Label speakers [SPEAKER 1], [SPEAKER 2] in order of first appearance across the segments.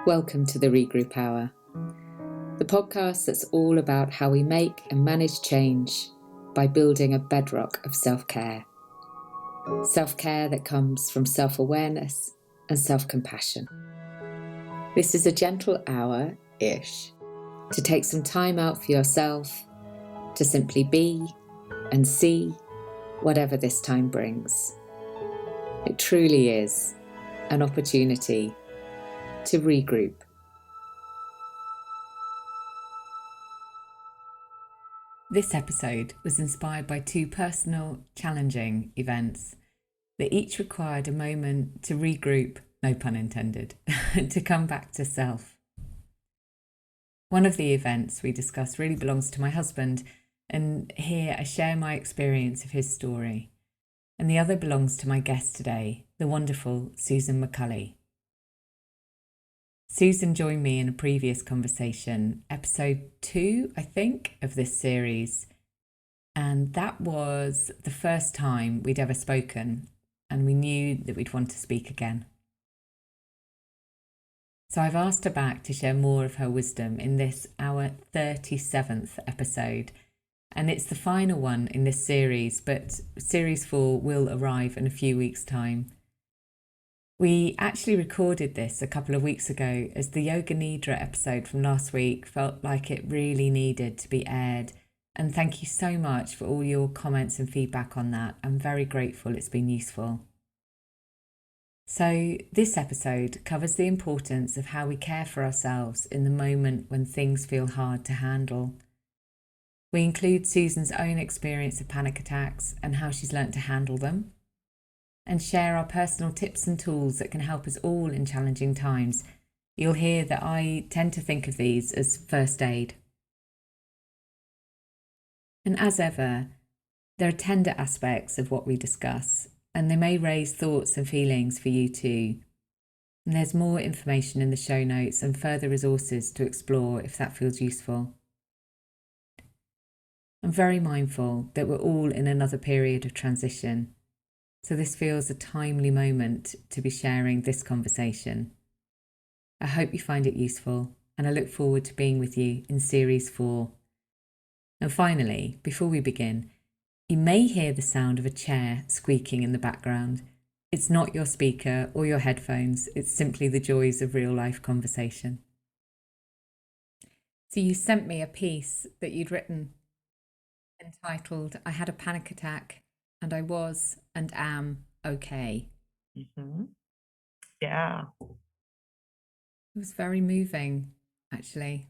[SPEAKER 1] Welcome to the Regroup Hour, the podcast that's all about how we make and manage change by building a bedrock of self-care. Self-care that comes from self-awareness and self-compassion. This is a gentle hour-ish to take some time out for yourself, to simply be and see whatever this time brings. It truly is an opportunity to regroup. This episode was inspired by two personal, challenging events that each required a moment to regroup, no pun intended, to come back to self. One of the events we discussed really belongs to my husband, and here I share my experience of his story. And the other belongs to my guest today, the wonderful Susan McCulley. Susan joined me in a previous conversation, episode 2, I think, of this series. And that was the first time we'd ever spoken, and we knew that we'd want to speak again. So I've asked her back to share more of her wisdom in this, our 37th episode. And it's the final one in this series, but series 4 will arrive in a few weeks' time. We actually recorded this a couple of weeks ago as the Yoga Nidra episode from last week felt like it really needed to be aired. And thank you so much for all your comments and feedback on that. I'm very grateful it's been useful. So this episode covers the importance of how we care for ourselves in the moment when things feel hard to handle. We include Susan's own experience of panic attacks and how she's learnt to handle them, and share our personal tips and tools that can help us all in challenging times. You'll hear that I tend to think of these as first aid. And as ever, there are tender aspects of what we discuss, and they may raise thoughts and feelings for you too. And there's more information in the show notes and further resources to explore if that feels useful. I'm very mindful that we're all in another period of transition, so this feels a timely moment to be sharing this conversation. I hope you find it useful, and I look forward to being with you in Series 4. And finally, before we begin, you may hear the sound of a chair squeaking in the background. It's not your speaker or your headphones, it's simply the joys of real-life conversation. So you sent me a piece that you'd written entitled, "I had a panic attack, and I was and am okay."
[SPEAKER 2] Mm-hmm. Yeah.
[SPEAKER 1] It was very moving, actually.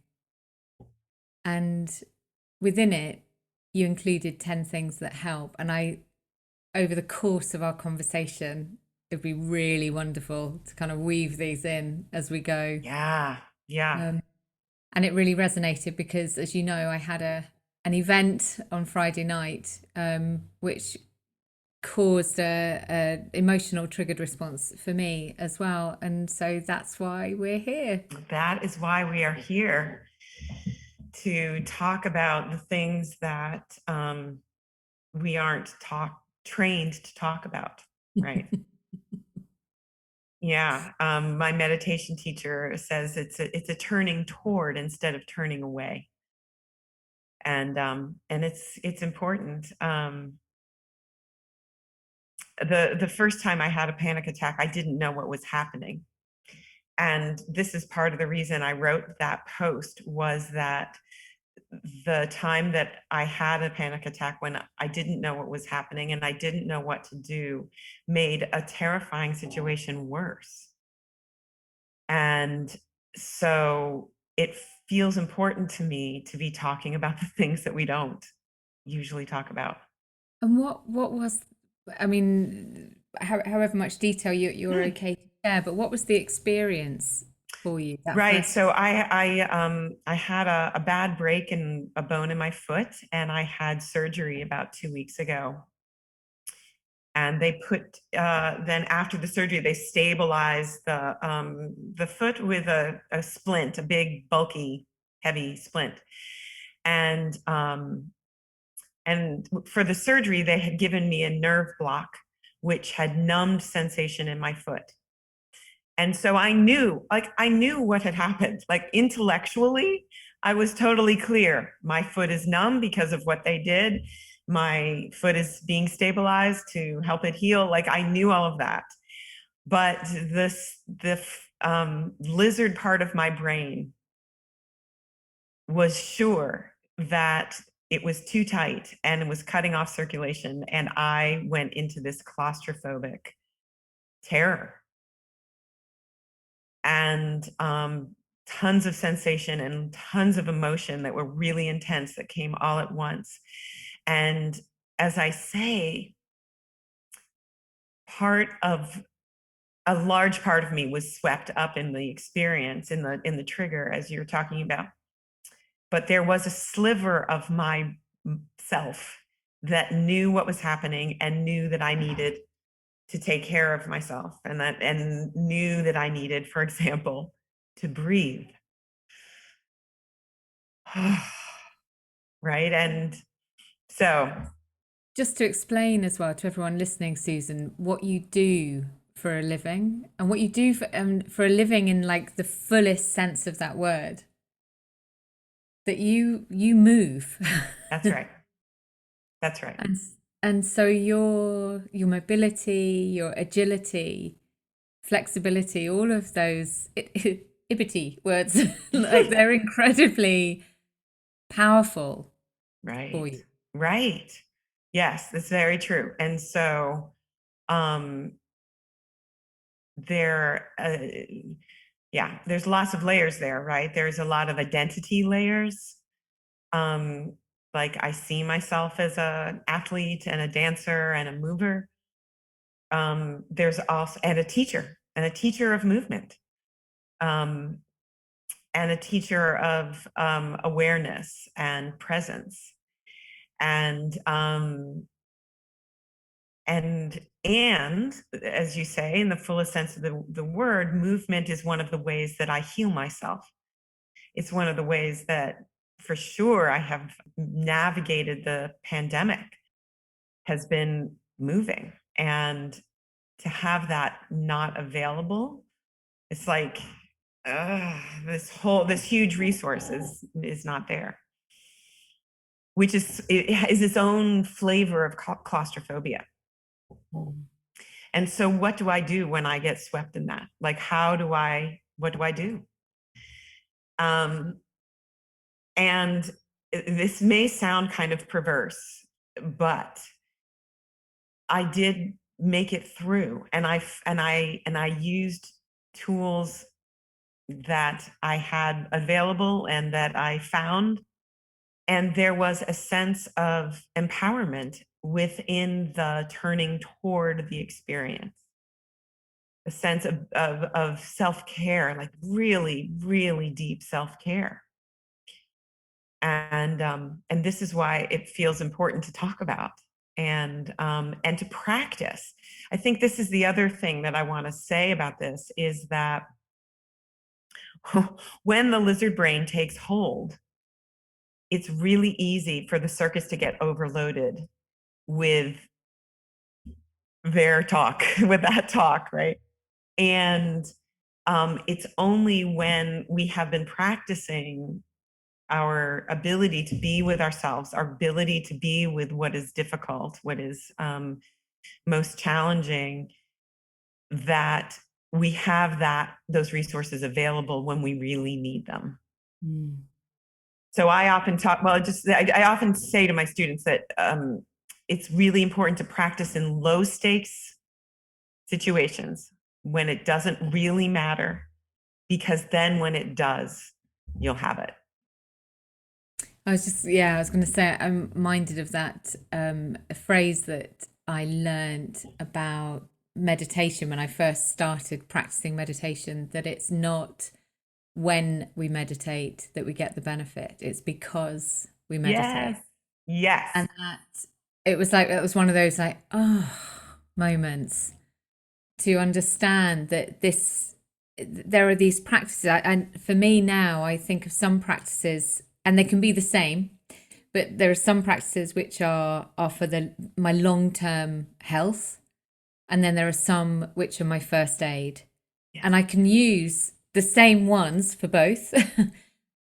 [SPEAKER 1] And within it, you included 10 things that help. And over the course of our conversation, it'd be really wonderful to kind of weave these in as we go.
[SPEAKER 2] Yeah.
[SPEAKER 1] And it really resonated because, as you know, I had an event on Friday night, which caused a emotional triggered response for me as well, and so that's why we're here.
[SPEAKER 2] That is why we are here, to talk about the things that we aren't trained to talk about, right? Yeah. My meditation teacher says it's a turning toward instead of turning away, and it's important. The first time I had a panic attack, I didn't know what was happening. And this is part of the reason I wrote that post, was that the time that I had a panic attack, when I didn't know what was happening and I didn't know what to do, made a terrifying situation worse. And so it feels important to me to be talking about the things that we don't usually talk about.
[SPEAKER 1] And what was, I mean, however much detail you're okay to share, but what was the experience for you?
[SPEAKER 2] Right. So I had a bad break and a bone in my foot, and I had surgery about 2 weeks ago. And they put then after the surgery, they stabilized the foot with a splint, a big, bulky, heavy splint. And for the surgery, they had given me a nerve block, which had numbed sensation in my foot. And so I knew, I knew what had happened. Like intellectually, I was totally clear. My foot is numb because of what they did. My foot is being stabilized to help it heal. Like I knew all of that. But the lizard part of my brain was sure that it was too tight and it was cutting off circulation. And I went into this claustrophobic terror and tons of sensation and tons of emotion that were really intense that came all at once. And as I say, a large part of me was swept up in the experience, in the trigger, as you're talking about. But there was a sliver of my self that knew what was happening and knew that I needed to take care of myself, and knew that I needed, for example, to breathe. Right. And so,
[SPEAKER 3] Just to explain as well to everyone listening, Susan, what you do for a living and what you do for a living in like the fullest sense of that word, that you move.
[SPEAKER 2] that's right. That's right.
[SPEAKER 3] And so your mobility, your agility, flexibility, all of those ibbity words, like they're incredibly powerful for you.
[SPEAKER 2] Right. Yes, that's very true. And so there there's lots of layers there, right? There's a lot of identity layers. Like I see myself as an athlete and a dancer and a mover. There's also and a teacher of movement. And a teacher of awareness and presence. And as you say, in the fullest sense of the word, movement is one of the ways that I heal myself. It's one of the ways that for sure I have navigated the pandemic, has been moving. And to have that not available, it's like this huge resource is not there, which is its own flavor of claustrophobia. And so what do I do when I get swept in that? Like, what do I do? And this may sound kind of perverse, but I did make it through, and I used tools that I had available and that I found. And there was a sense of empowerment within the turning toward the experience, a sense of self-care, like really, really deep self-care. And this is why it feels important to talk about and to practice. I think this is the other thing that I want to say about this is that when the lizard brain takes hold, it's really easy for the circus to get overloaded with their talk, with that talk, right? And it's only when we have been practicing our ability to be with ourselves, our ability to be with what is difficult, what is most challenging, that we have those resources available when we really need them. So I often I often say to my students that it's really important to practice in low stakes situations when it doesn't really matter, because then when it does, you'll have it.
[SPEAKER 3] I was going to say, I'm minded of that a phrase that I learned about meditation when I first started practicing meditation, that it's not when we meditate that we get the benefit, it's because we meditate.
[SPEAKER 2] Yes.
[SPEAKER 3] And it was one of those like, moments to understand that there are these practices. And for me now, I think of some practices, and they can be the same, but there are some practices which are for my long-term health. And then there are some which are my first aid. and I can use the same ones for both,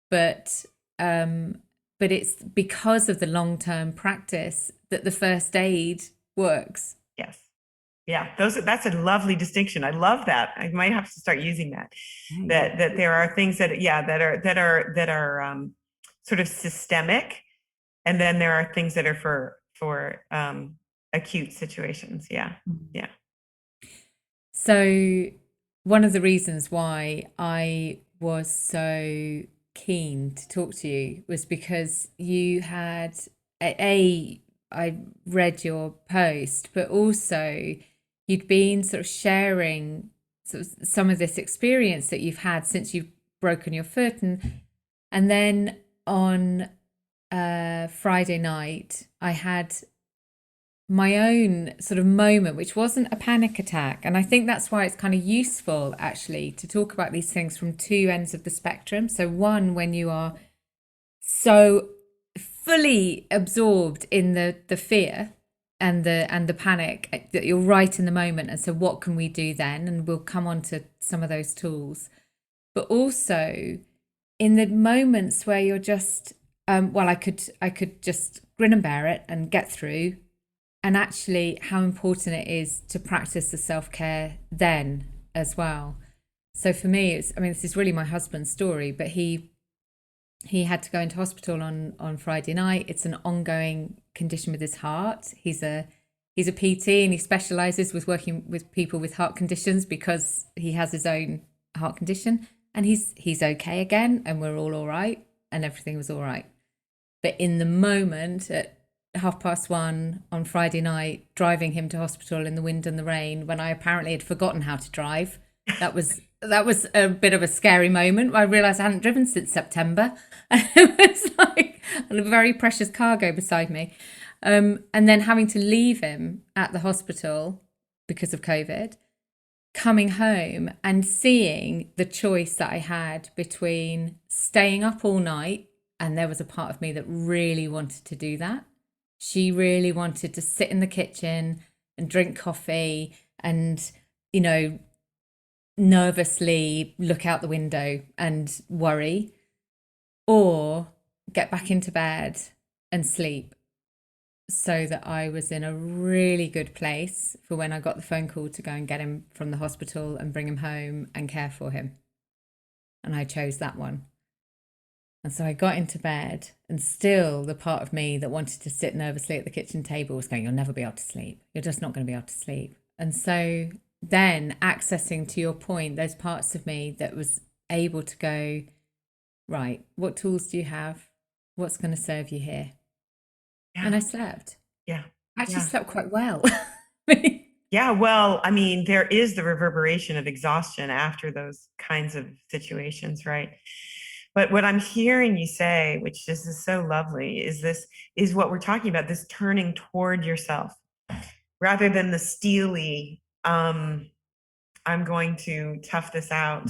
[SPEAKER 3] but it's because of the long-term practice that the first aid works.
[SPEAKER 2] Yes. Yeah, that's a lovely distinction. I love that. I might have to start using that. That there are things that are sort of systemic, and then there are things that are for acute situations. Yeah. Yeah.
[SPEAKER 3] So one of the reasons why I was so keen to talk to you was because you had I read your post, but also you'd been sort of sharing sort of some of this experience that you've had since you've broken your foot, and then on Friday night I had my own sort of moment, which wasn't a panic attack. And I think that's why it's kind of useful actually to talk about these things from two ends of the spectrum. So one, when you are so fully absorbed in the fear and the panic that you're right in the moment. And so what can we do then? And we'll come on to some of those tools. But also in the moments where you're just, I could just grin and bear it and get through. And actually how important it is to practice the self-care then as well. So for me, this is really my husband's story, but he had to go into hospital on Friday night. It's an ongoing condition with his heart. He's a PT, and he specializes with working with people with heart conditions because he has his own heart condition, and he's okay again, and we're all right, and everything was all right. But in the moment at 1:30 on Friday night, driving him to hospital in the wind and the rain, when I apparently had forgotten how to drive, that was a bit of a scary moment. I realized I hadn't driven since September. It was like a very precious cargo beside me. And then having to leave him at the hospital because of COVID, coming home and seeing the choice that I had between staying up all night, and there was a part of me that really wanted to do that. She really wanted to sit in the kitchen and drink coffee and, nervously look out the window and worry, or get back into bed and sleep, so that I was in a really good place for when I got the phone call to go and get him from the hospital and bring him home and care for him. And I chose that one. And so I got into bed, and still the part of me that wanted to sit nervously at the kitchen table was going, you'll never be able to sleep. You're just not going to be able to sleep. And so then accessing, to your point, those parts of me that was able to go, right, what tools do you have? What's going to serve you here? Yeah. And I slept.
[SPEAKER 2] Yeah.
[SPEAKER 3] I actually slept quite well.
[SPEAKER 2] Yeah, well, there is the reverberation of exhaustion after those kinds of situations, right? But what I'm hearing you say, which just is so lovely, is what we're talking about, this turning toward yourself, rather than the steely, I'm going to tough this out.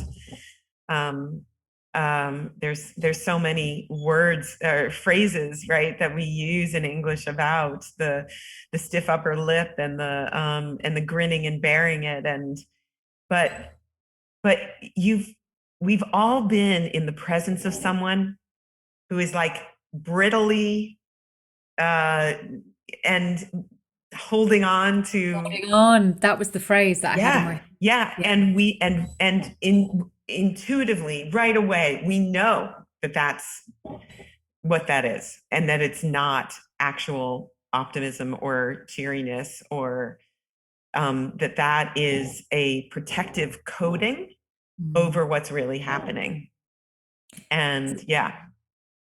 [SPEAKER 2] There's so many words or phrases, right, that we use in English about the stiff upper lip and the grinning and bearing it, but we've all been in the presence of someone who is like brittly and holding on.
[SPEAKER 3] That was the phrase that I had in my
[SPEAKER 2] and intuitively right away we know that that's what that is, and that it's not actual optimism or cheeriness, or that is a protective coating over what's really happening. And
[SPEAKER 3] so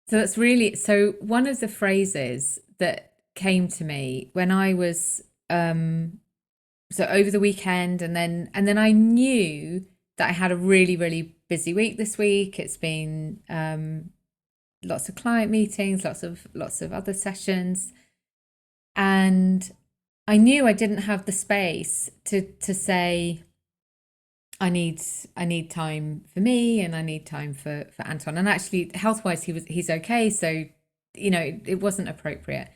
[SPEAKER 3] that's really, so one of the phrases that came to me when I was so over the weekend, and then I knew that I had a really, really busy week this week. It's been lots of client meetings, lots of other sessions, and I knew I didn't have the space to say I need time for me, and I need time for Anton. And actually, health-wise, he's okay, so it wasn't appropriate.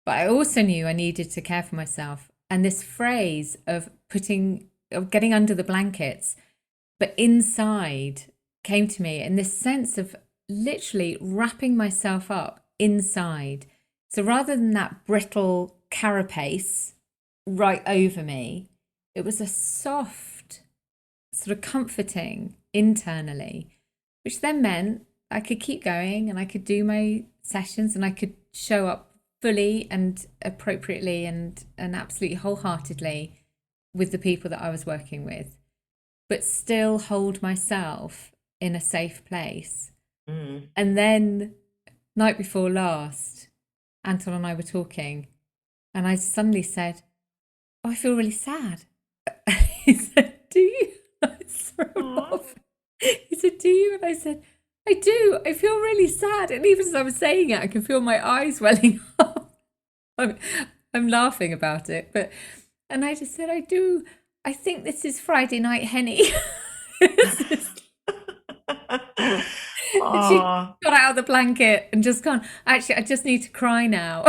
[SPEAKER 3] But I also knew I needed to care for myself. And this phrase of getting under the blankets but inside came to me, and this sense of literally wrapping myself up inside. So rather than that brittle carapace right over me, it was a soft, sort of comforting internally, which then meant I could keep going and I could do my sessions and I could show up fully and appropriately and absolutely wholeheartedly with the people that I was working with, but still hold myself in a safe place. And then night before last, Anton and I were talking, and I suddenly said, "Oh, I feel really sad." He said, "Do you?" I threw him off. He said, "Do you?" And I said, "I do. I feel really sad." And even as I was saying it, I can feel my eyes welling up. I'm laughing about it, and I just said, "I do. I think this is Friday night, Henny." And she got out of the blanket and just gone, "Actually, I just need to cry now."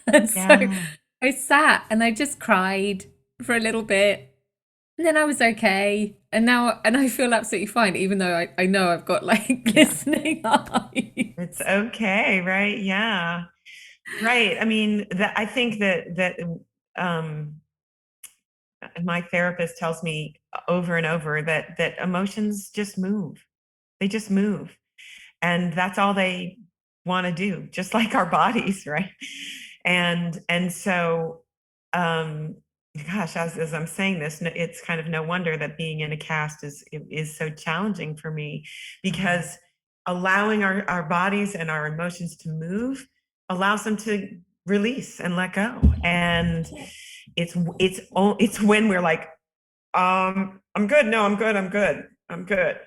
[SPEAKER 3] And so I sat and I just cried for a little bit. And then I was okay. And I feel absolutely fine, even though I know I've got like glistening eyes.
[SPEAKER 2] It's okay, right? Yeah. Right. I mean, I think that my therapist tells me over and over that emotions just move. They just move. And that's all they want to do, just like our bodies, right? And so gosh, as I'm saying this, it's kind of no wonder that being in a cast is so challenging for me, because allowing our bodies and our emotions to move allows them to release and let go. And it's when we're like, I'm good. No, I'm good. I'm good.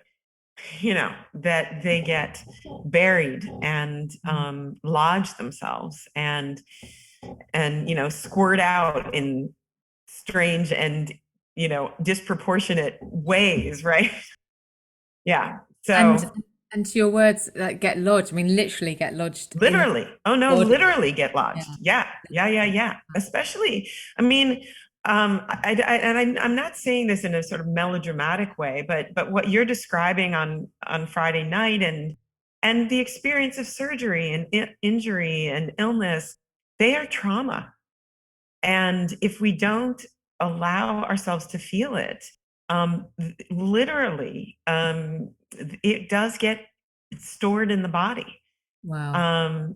[SPEAKER 2] That they get buried and lodge themselves and squirt out in strange and disproportionate ways, right? Yeah. So
[SPEAKER 3] and to your words, like, get lodged. I mean, literally get lodged.
[SPEAKER 2] Literally. Oh no, body. Literally get lodged. Yeah. Especially, I mean, I'm not saying this in a sort of melodramatic way, but what you're describing on Friday night and the experience of surgery and injury and illness, they are trauma. And if we don't allow ourselves to feel it, literally, it does get stored in the body.
[SPEAKER 3] Wow.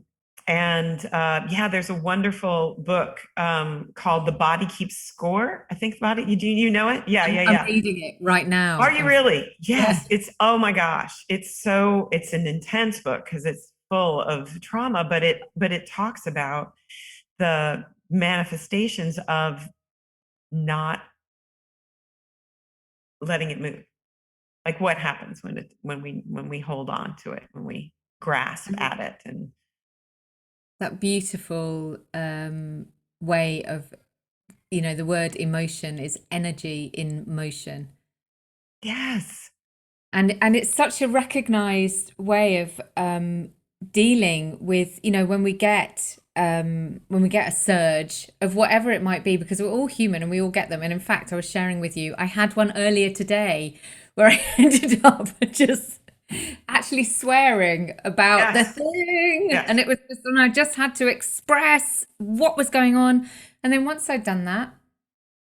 [SPEAKER 2] There's a wonderful book called The Body Keeps Score. I think about it. You know it? Yeah.
[SPEAKER 3] I'm reading it right now.
[SPEAKER 2] Are you really? Yes. It's, oh my gosh. It's an intense book because it's full of trauma, but it talks about the manifestations of not letting it move. Like what happens when we hold on to it, when we grasp at it. And
[SPEAKER 3] that beautiful way of, the word emotion is energy in motion.
[SPEAKER 2] Yes.
[SPEAKER 3] And it's such a recognized way of dealing with, when we get a surge of whatever it might be, because we're all human and we all get them. And in fact, I was sharing with you, I had one earlier today where I ended up just actually swearing about the thing. Yes. And it was just, and I just had to express what was going on. And then once I'd done that,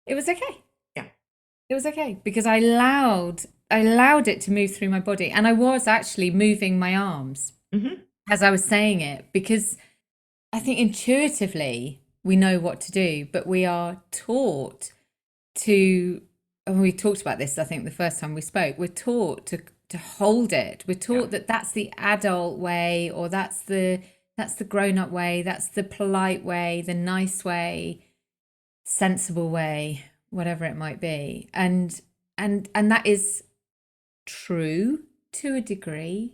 [SPEAKER 3] it was okay.
[SPEAKER 2] Yeah.
[SPEAKER 3] It was okay because I allowed it to move through my body. And I was actually moving my arms as I was saying it, because I think intuitively we know what to do, but we are taught to, and we talked about this, I think the first time we spoke, we're taught to hold it. We're taught that that's the adult way, or that's the grown-up way, that's the polite way, the nice way, sensible way, whatever it might be. And that is true to a degree.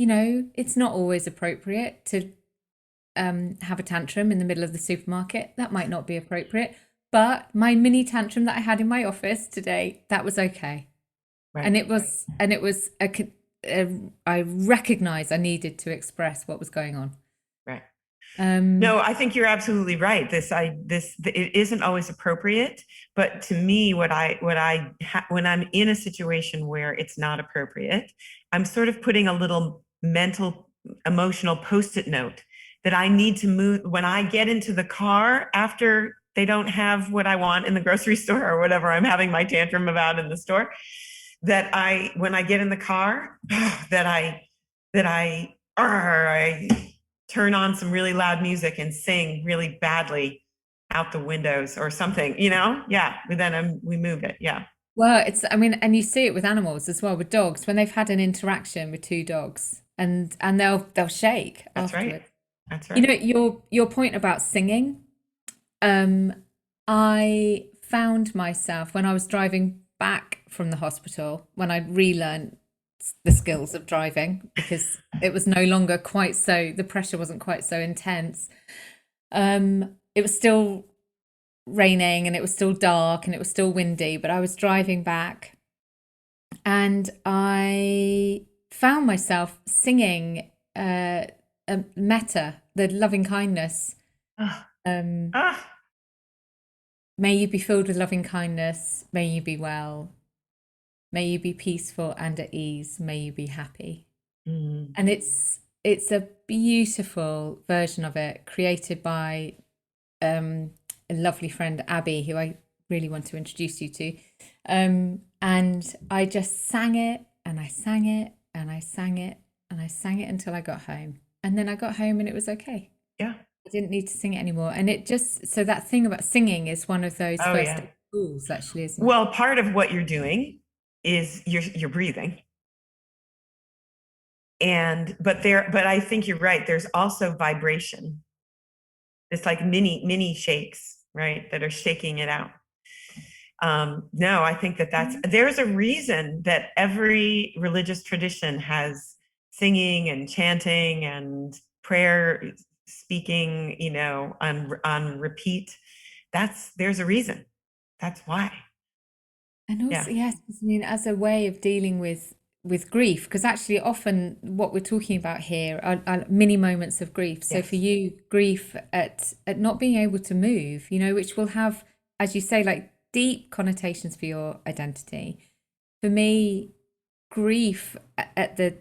[SPEAKER 3] It's not always appropriate to have a tantrum in the middle of the supermarket. That might not be appropriate. But my mini tantrum that I had in my office today, that was okay. Right. And it was I recognized I needed to express what was going on.
[SPEAKER 2] Right. No, I think you're absolutely right. It isn't always appropriate, but to me, when I'm in a situation where it's not appropriate, I'm sort of putting a little mental, emotional post-it note that I need to move when I get into the car after they don't have what I want in the grocery store or whatever I'm having my tantrum about in the store. When I get in the car, I turn on some really loud music and sing really badly out the windows or something, Yeah. But then we move it. Yeah.
[SPEAKER 3] Well, I mean, and you see it with animals as well, with dogs, when they've had an interaction with two dogs and they'll shake
[SPEAKER 2] That's
[SPEAKER 3] afterwards.
[SPEAKER 2] right. That's right.
[SPEAKER 3] Your point about singing, I found myself when I was driving back from the hospital, when I relearned the skills of driving because it was no longer quite so, the pressure wasn't quite so intense. It was still raining and it was still dark and it was still windy, but I was driving back and I found myself singing a metta, the loving kindness. May you be filled with loving kindness. May you be well. May you be peaceful and at ease. May you be happy. And it's a beautiful version of it created by a lovely friend, Abby, who I really want to introduce you to. And I just sang it and I sang it and I sang it and I sang it until I got home. And then I got home and it was okay.
[SPEAKER 2] Yeah.
[SPEAKER 3] I didn't need to sing it anymore. And it just, so that thing about singing is one of those first tools, actually, isn't it?
[SPEAKER 2] Well, part of what you're doing is you're breathing. But I think you're right. There's also vibration. It's like mini shakes, right? That are shaking it out. No, I think there's a reason that every religious tradition has singing and chanting and prayer speaking, on repeat. There's a reason. That's why.
[SPEAKER 3] And also, yes, I mean, as a way of dealing with grief, because actually often what we're talking about here are mini moments of grief. So for you, grief at not being able to move, which will have, as you say, like deep connotations for your identity. For me, grief at the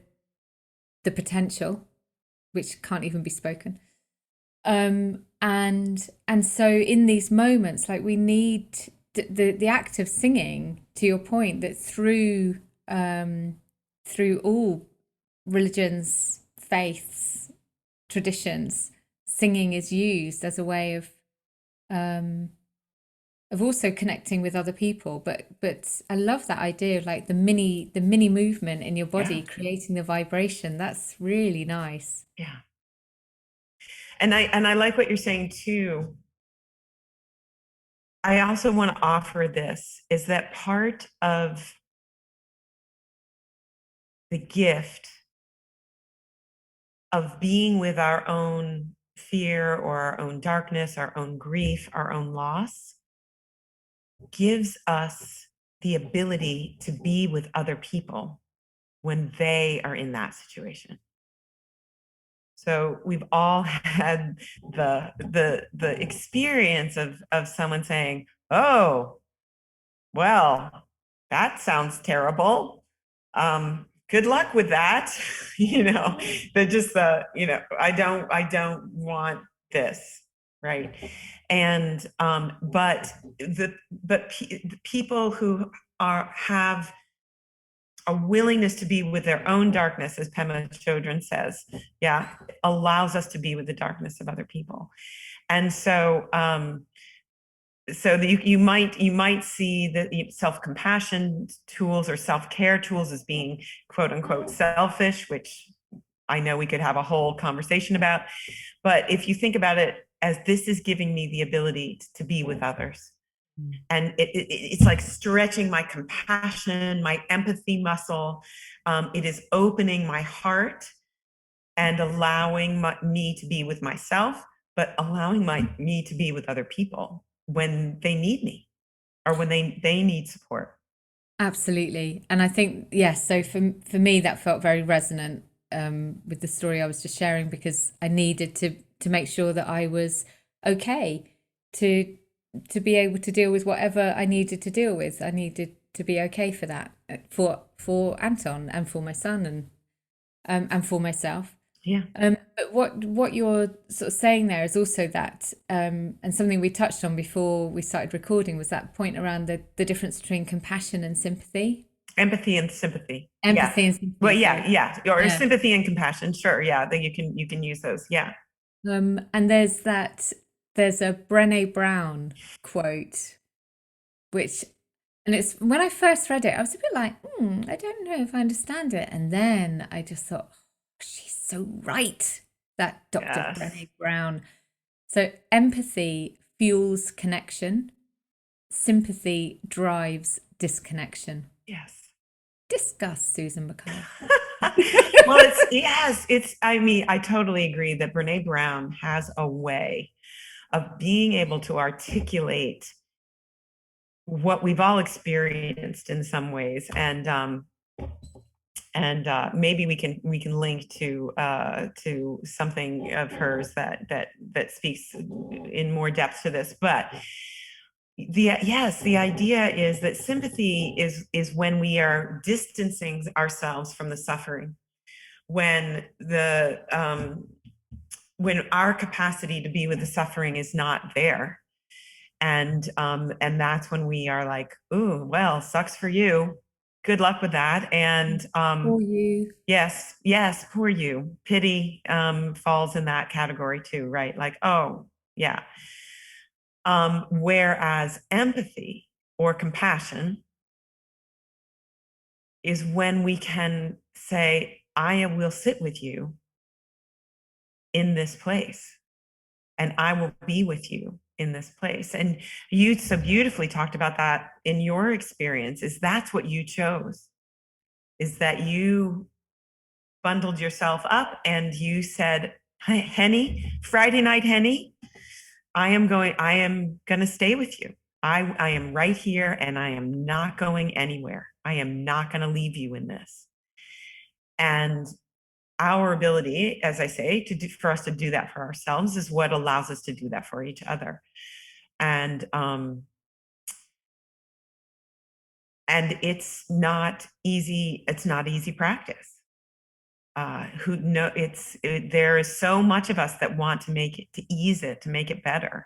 [SPEAKER 3] potential, which can't even be spoken. And so in these moments, like we need the act of singing, to your point, that through all religions, faiths, traditions, singing is used as a way of also connecting with other people. But I love that idea of like the mini movement in your body, creating the vibration. That's really nice.
[SPEAKER 2] Yeah. And I like what you're saying too. I also want to offer this, is that part of the gift of being with our own fear or our own darkness, our own grief, our own loss, gives us the ability to be with other people when they are in that situation. So we've all had the experience of someone saying, "Oh, well, that sounds terrible. Good luck with that." I don't want this, right? And but the people who have a willingness to be with their own darkness, as Pema Chodron says, allows us to be with the darkness of other people. And so you might see the self-compassion tools or self-care tools as being quote unquote selfish, which I know we could have a whole conversation about. But if you think about it as, this is giving me the ability to be with others. And it's like stretching my compassion, my empathy muscle. It is opening my heart and allowing me to be with myself, but allowing me to be with other people when they need me or when they need support.
[SPEAKER 3] Absolutely. And I think, yes, so for me, that felt very resonant with the story I was just sharing, because I needed to make sure that I was okay to be able to deal with whatever I needed to deal with. I needed to be okay for that, for Anton and for my son and for myself.
[SPEAKER 2] Yeah.
[SPEAKER 3] But what you're sort of saying there is also that, and something we touched on before we started recording, was that point around the difference between compassion and sympathy.
[SPEAKER 2] Empathy and sympathy.
[SPEAKER 3] Empathy and sympathy.
[SPEAKER 2] Well, yeah. Or
[SPEAKER 3] Yeah.
[SPEAKER 2] sympathy and compassion. Sure. Yeah. Then you can use those. Yeah.
[SPEAKER 3] And there's a Brené Brown quote, which, and it's, when I first read it, I was a bit like, I don't know if I understand it. And then I just thought, oh, she's so right, that Dr.
[SPEAKER 2] Yes.
[SPEAKER 3] Brené Brown. So empathy fuels connection. Sympathy drives disconnection.
[SPEAKER 2] Yes.
[SPEAKER 3] Discuss, Susan McCulley.
[SPEAKER 2] Well, I mean, I totally agree that Brené Brown has a way of being able to articulate what we've all experienced in some ways, and maybe we can link to something of hers that speaks in more depth to this. But the idea is that sympathy is when we are distancing ourselves from the suffering, when our capacity to be with the suffering is not there, and that's when we are like, ooh, well, sucks for you, good luck with that. And
[SPEAKER 3] Poor you.
[SPEAKER 2] yes, poor you. Pity falls in that category too, right? Like, oh yeah. Whereas empathy or compassion is when we can say, I will sit with you in this place, and I will be with you in this place. And you so beautifully talked about that in your experience, is that's what you chose, is that you bundled yourself up and you said, hey, Henny, Friday night, Henny, I am going to stay with you. I am right here, and I am not going anywhere. I am not going to leave you in this. And our ability, as I say, for us to do that for ourselves is what allows us to do that for each other. And it's not easy. It's not easy practice. There is so much of us that want to make it, to ease it, to make it better,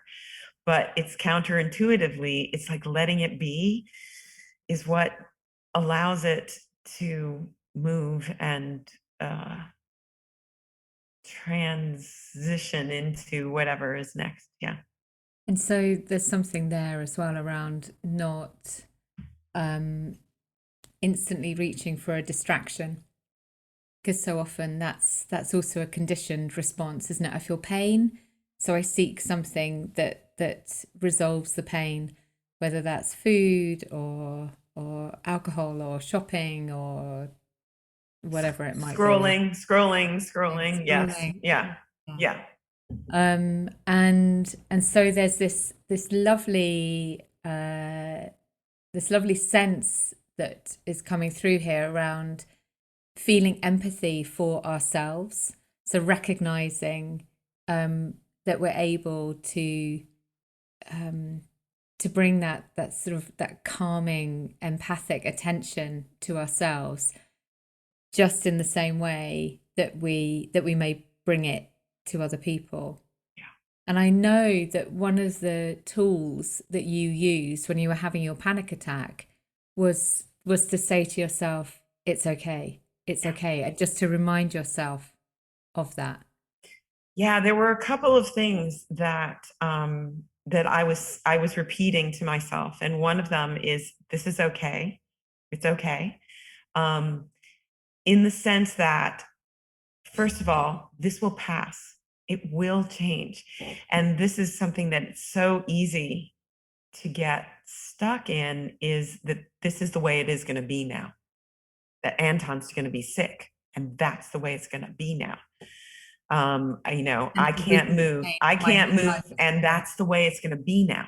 [SPEAKER 2] but it's counterintuitively, it's like letting it be is what allows it to move and transition into whatever is next. Yeah.
[SPEAKER 3] And so there's something there as well around not instantly reaching for a distraction, because so often that's also a conditioned response, isn't it? I feel pain, so I seek something that resolves the pain, whether that's food or alcohol or shopping or whatever it might be.
[SPEAKER 2] Scrolling. Yeah.
[SPEAKER 3] And so there's this lovely sense that is coming through here around feeling empathy for ourselves. So recognizing that we're able to bring that sort of that calming, empathic attention to ourselves, just in the same way that we may bring it to other people.
[SPEAKER 2] Yeah.
[SPEAKER 3] And I know that one of the tools that you used when you were having your panic attack was to say to yourself, it's okay. It's okay. Just to remind yourself of that.
[SPEAKER 2] Yeah, there were a couple of things that that I was repeating to myself, and one of them is, this is okay. It's okay. In the sense that, first of all, this will pass. It will change. And this is something that it's so easy to get stuck in, is that this is the way it is going to be now. That Anton's going to be sick, and that's the way it's going to be now. I can't move. And that's the way it's going to be now.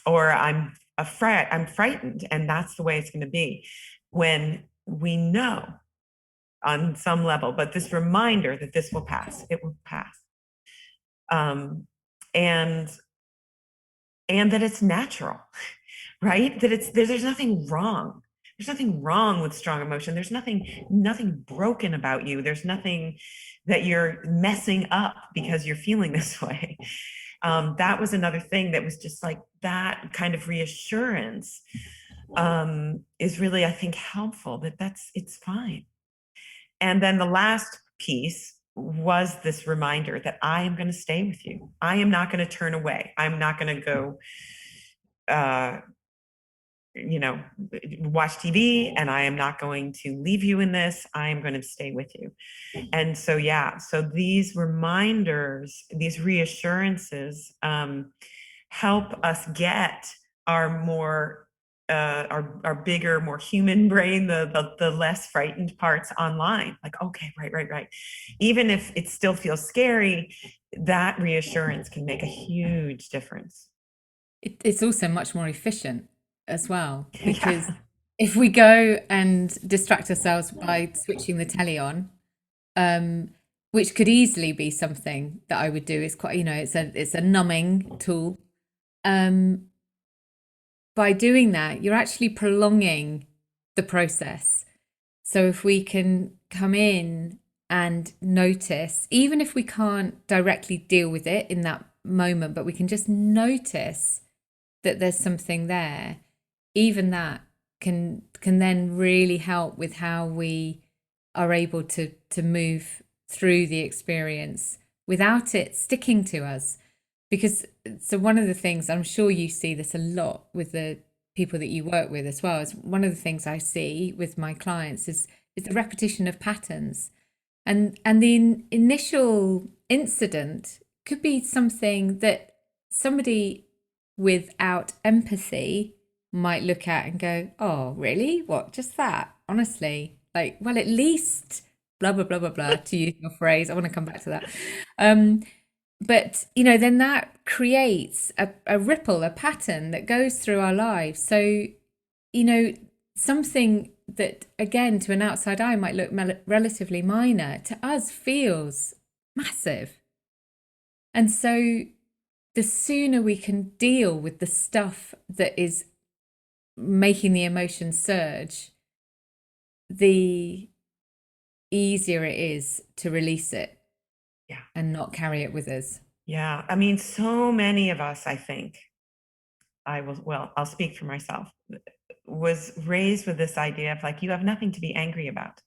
[SPEAKER 2] Or I'm frightened, and that's the way it's going to be. When we know on some level, but this reminder that this will pass, it will pass. And that it's natural, right? That there's nothing wrong. There's nothing wrong with strong emotion. There's nothing broken about you. There's nothing that you're messing up because you're feeling this way. That was another thing that was just like that kind of reassurance is really, I think, helpful, it's fine. And then the last piece was this reminder that I am going to stay with you. I am not going to turn away. I'm not going to go, watch TV, and I am not going to leave you in this. I am going to stay with you. And so, so these reminders, these reassurances help us get our more our bigger, more human brain, the less frightened parts online. Like, okay, right. Even if it still feels scary, that reassurance can make a huge difference.
[SPEAKER 3] It's also much more efficient as well, because if we go and distract ourselves by switching the telly on, which could easily be something that I would do, is quite, it's a numbing tool. By doing that, you're actually prolonging the process. So if we can come in and notice, even if we can't directly deal with it in that moment, but we can just notice that there's something there, even that can then really help with how we are able to move through the experience without it sticking to us. Because so one of the things, I'm sure you see this a lot with the people that you work with as well, is one of the things I see with my clients is the repetition of patterns. And the initial incident could be something that somebody without empathy might look at and go, oh, really? What? Just that? Honestly? Like, well, at least blah, blah, blah, blah, blah, to use your phrase. I want to come back to that. But, then that creates a ripple, a pattern that goes through our lives. So, something that, again, to an outside eye might look relatively minor, to us feels massive. And so the sooner we can deal with the stuff that is making the emotion surge, the easier it is to release it.
[SPEAKER 2] Yeah.
[SPEAKER 3] And not carry it with us.
[SPEAKER 2] Yeah. I mean, so many of us, I think, I'll speak for myself, was raised with this idea of like, you have nothing to be angry about.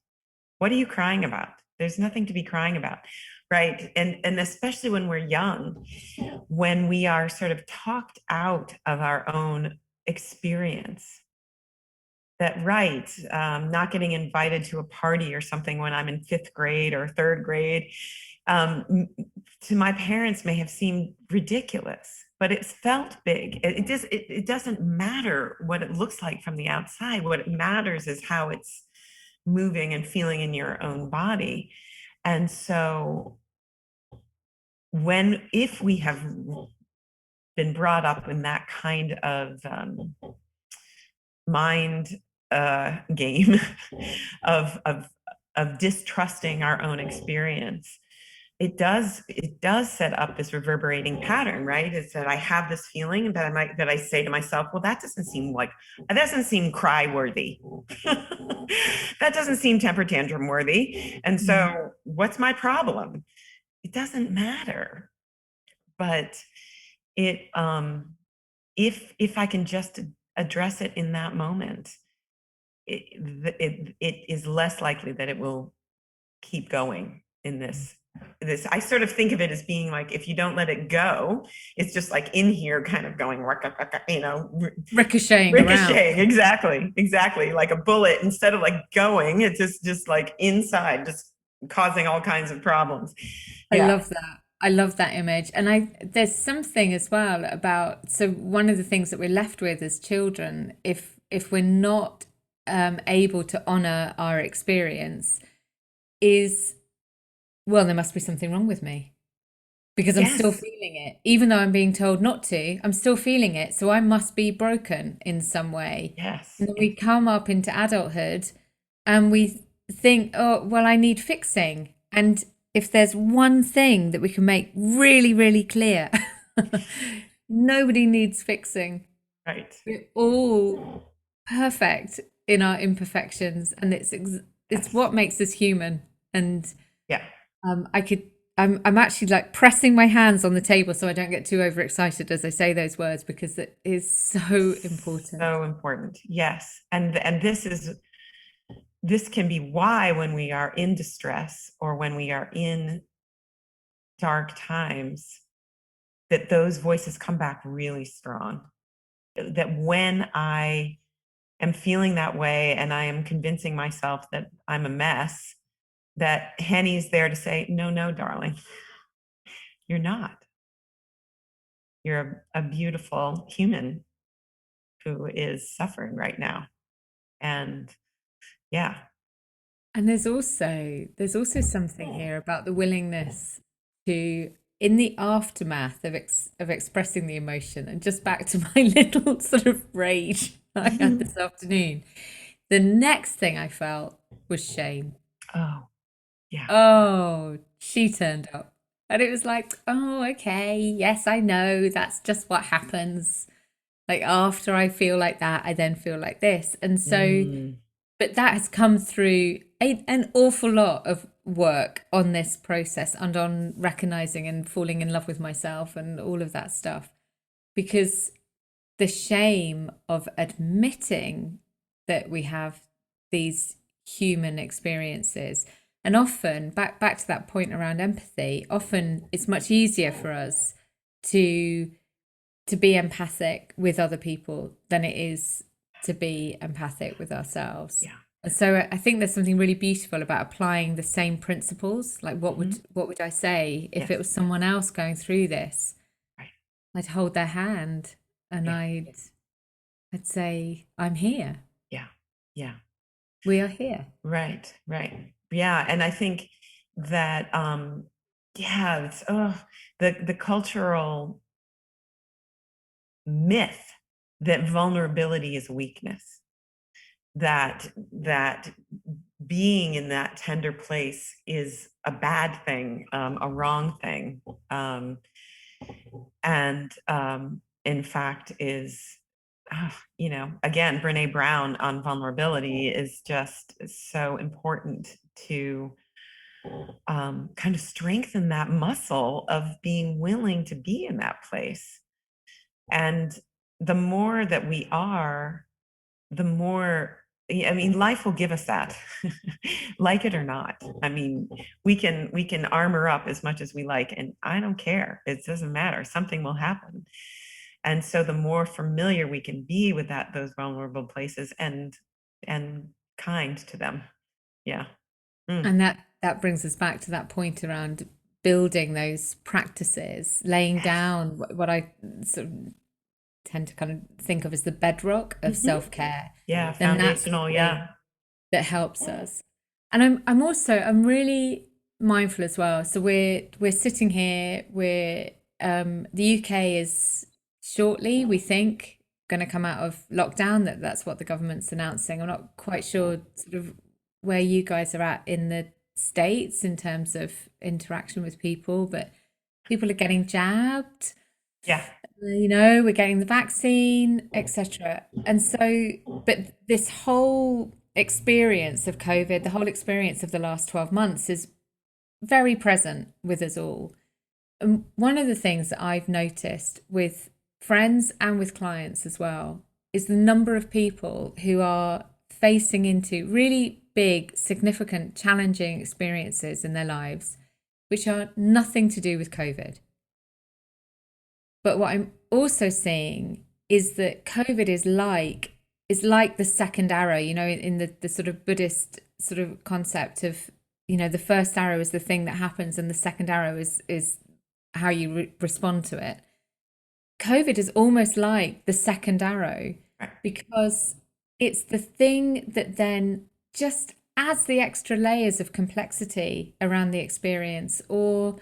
[SPEAKER 2] What are you crying about? There's nothing to be crying about. Right. And especially when we're young, when we are sort of talked out of our own experience. That not getting invited to a party or something when I'm in 5th grade or 3rd grade, to my parents may have seemed ridiculous, but it felt big. It doesn't matter what it looks like from the outside. What matters is how it's moving and feeling in your own body. And so if we have been brought up in that kind of mind game of distrusting our own experience, it does set up this reverberating pattern, right? It's that I have this feeling that I say to myself, well, that doesn't seem cry worthy. That doesn't seem temper tantrum worthy. And so what's my problem? It doesn't matter. But it if I can just address it in that moment, it is less likely that it will keep going in this. I sort of think of it as being like, if you don't let it go, it's just like in here kind of going,
[SPEAKER 3] ricocheting around.
[SPEAKER 2] Exactly. Like a bullet, instead of like going, it's just like inside, just causing all kinds of problems.
[SPEAKER 3] Yeah. I love that image. And there's something as well about, so one of the things that we're left with as children, if we're not able to honor our experience, is, well, there must be something wrong with me, because I'm still feeling it. Even though I'm being told not to, I'm still feeling it. So I must be broken in some way.
[SPEAKER 2] Yes.
[SPEAKER 3] And then we come up into adulthood and we think, oh, well, I need fixing. And if there's one thing that we can make really, really clear, nobody needs fixing.
[SPEAKER 2] Right.
[SPEAKER 3] We're all perfect in our imperfections, and it's
[SPEAKER 2] Yes.
[SPEAKER 3] what makes us human. And
[SPEAKER 2] Yeah.
[SPEAKER 3] I'm actually like pressing my hands on the table so I don't get too overexcited as I say those words, because it is so important.
[SPEAKER 2] So important. Yes. And this can be why when we are in distress or when we are in dark times, that those voices come back really strong. That when I am feeling that way and I am convincing myself that I'm a mess, that Henny's there to say, no, darling, you're not. You're a beautiful human who is suffering right now. And yeah.
[SPEAKER 3] And there's also something here about the willingness to, in the aftermath of expressing the emotion, and just back to my little sort of rage I had this afternoon, the next thing I felt was shame.
[SPEAKER 2] Oh, yeah.
[SPEAKER 3] Oh, she turned up. And it was like, oh, okay, yes, I know, that's just what happens. Like after I feel like that, I then feel like this. And so, but that has come through an awful lot of work on this process and on recognizing and falling in love with myself and all of that stuff. Because the shame of admitting that we have these human experiences, and often back to that point around empathy, often it's much easier for us to be empathic with other people than it is to be empathic with ourselves.
[SPEAKER 2] Yeah.
[SPEAKER 3] And so I think there's something really beautiful about applying the same principles. Like what would I say if it was someone else going through this?
[SPEAKER 2] Right.
[SPEAKER 3] I'd hold their hand and I'd say, I'm here.
[SPEAKER 2] Yeah. Yeah.
[SPEAKER 3] We are here.
[SPEAKER 2] Right. Right. Yeah. And I think that it's the cultural myth that vulnerability is weakness, that being in that tender place is a bad thing, a wrong thing, and in fact is, again, Brene Brown on vulnerability is just so important to kind of strengthen that muscle of being willing to be in that place. And the more that we are, the more, I mean, life will give us that, like it or not. I mean, we can armor up as much as we like, and I don't care. It doesn't matter. Something will happen. And so the more familiar we can be with those vulnerable places and kind to them. Yeah.
[SPEAKER 3] And that brings us back to that point around building those practices, laying down what I sort of tend to kind of think of as the bedrock of self-care.
[SPEAKER 2] Yeah, foundational. Yeah,
[SPEAKER 3] that helps us. And I'm really mindful as well. So we're sitting here. The UK is shortly, we think, going to come out of lockdown. That's what the government's announcing. I'm not quite sure sort of where you guys are at in the States in terms of interaction with people, but people are getting jabbed.
[SPEAKER 2] Yeah.
[SPEAKER 3] We're getting the vaccine, etc. And so, but this whole experience of COVID, the whole experience of the last 12 months is very present with us all. And one of the things that I've noticed with friends and with clients as well is the number of people who are facing into really big, significant, challenging experiences in their lives, which are nothing to do with COVID. But what I'm also seeing is that COVID is like the second arrow, in the sort of Buddhist sort of concept of, the first arrow is the thing that happens and the second arrow is how you respond to it. COVID is almost like the second arrow, because it's the thing that then just adds the extra layers of complexity around the experience, or